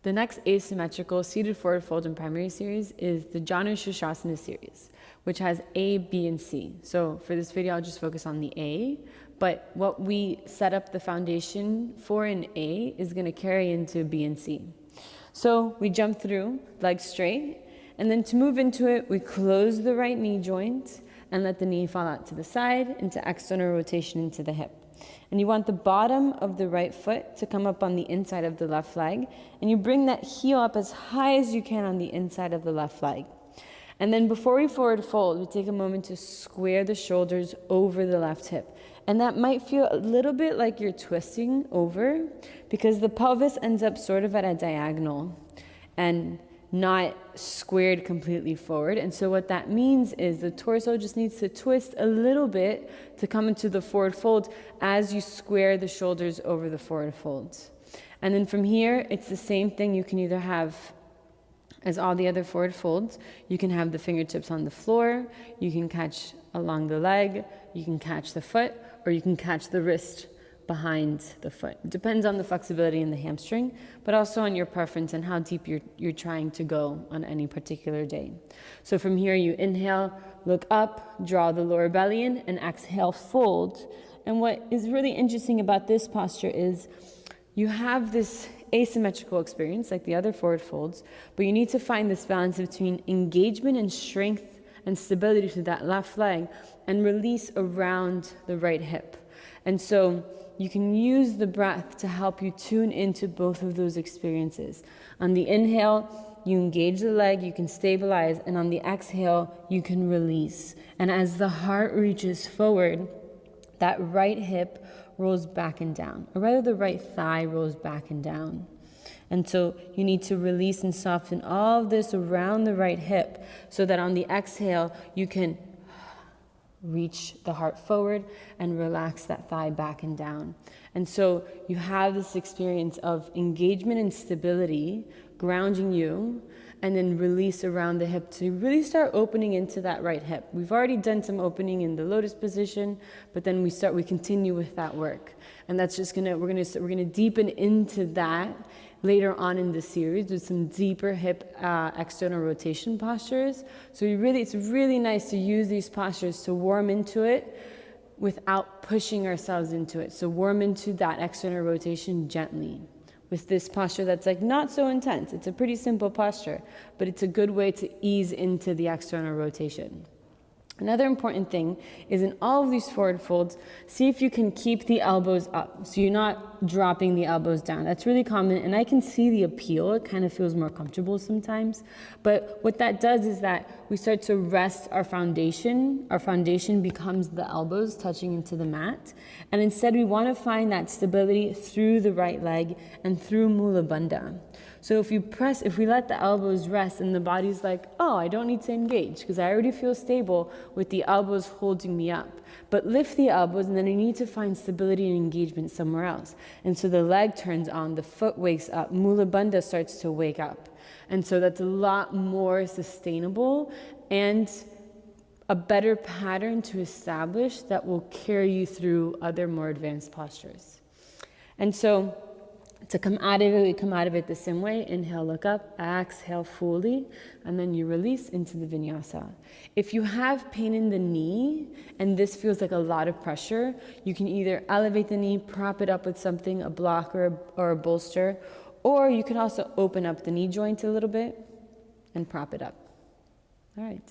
The next asymmetrical seated forward fold in primary series is the Janu Sirsasana series, which has A, B, and C. So for this video, I'll just focus on the A, but what we set up the foundation for in A is going to carry into B and C. So we jump through, legs straight, and then to move into it, we close the right knee joint and let the knee fall out to the side into external rotation into the hip. And you want the bottom of the right foot to come up on the inside of the left leg, and you bring that heel up as high as you can on the inside of the left leg. And then before we forward fold, we take a moment to square the shoulders over the left hip. And that might feel a little bit like you're twisting over because the pelvis ends up sort of at a diagonal and not squared completely forward. And so what that means is the torso just needs to twist a little bit to come into the forward fold as you square the shoulders over the forward fold. And then from here, it's the same thing. You can either have, as all the other forward folds, you can have the fingertips on the floor, you can catch along the leg, you can catch the foot, or you can catch the wrist behind the foot. It depends on the flexibility in the hamstring, but also on your preference and how deep you're trying to go on any particular day. So from here, you inhale, look up, draw the lower belly in, and exhale, fold. And what is really interesting about this posture is you have this asymmetrical experience like the other forward folds, but you need to find this balance between engagement and strength and stability to that left leg and release around the right hip. And so you can use the breath to help you tune into both of those experiences. On the inhale, you engage the leg, you can stabilize, and on the exhale, you can release. And as the heart reaches forward, that right hip rolls back and down, or rather the right thigh rolls back and down. And so you need to release and soften all of this around the right hip so that on the exhale, you can reach the heart forward and relax that thigh back and down. And so you have this experience of engagement and stability grounding you, and then release around the hip to really start opening into that right hip. We've already done some opening in the lotus position, but then we continue with that work. And that's just we're gonna deepen into that later on in the series with some deeper hip external rotation postures. So it's really nice to use these postures to warm into it without pushing ourselves into it. So warm into that external rotation gently with this posture that's like not so intense. It's a pretty simple posture, but it's a good way to ease into the external rotation. Another important thing is in all of these forward folds, see if you can keep the elbows up. So you're not dropping the elbows down. That's really common, and I can see the appeal. It kind of feels more comfortable sometimes. But what that does is that we start to rest our foundation. Our foundation becomes the elbows touching into the mat. And instead, we want to find that stability through the right leg and through Mula Bandha. So if we let the elbows rest and the body's like, oh, I don't need to engage because I already feel stable with the elbows holding me up. But lift the elbows and then you need to find stability and engagement somewhere else. And so the leg turns on, the foot wakes up, Mula Bandha starts to wake up. And so that's a lot more sustainable and a better pattern to establish that will carry you through other more advanced postures. And so to come out of it, we come out of it the same way. Inhale, look up, exhale fully, and then you release into the vinyasa. If you have pain in the knee, and this feels like a lot of pressure, you can either elevate the knee, prop it up with something, a block or a bolster, or you can also open up the knee joint a little bit and prop it up. All right.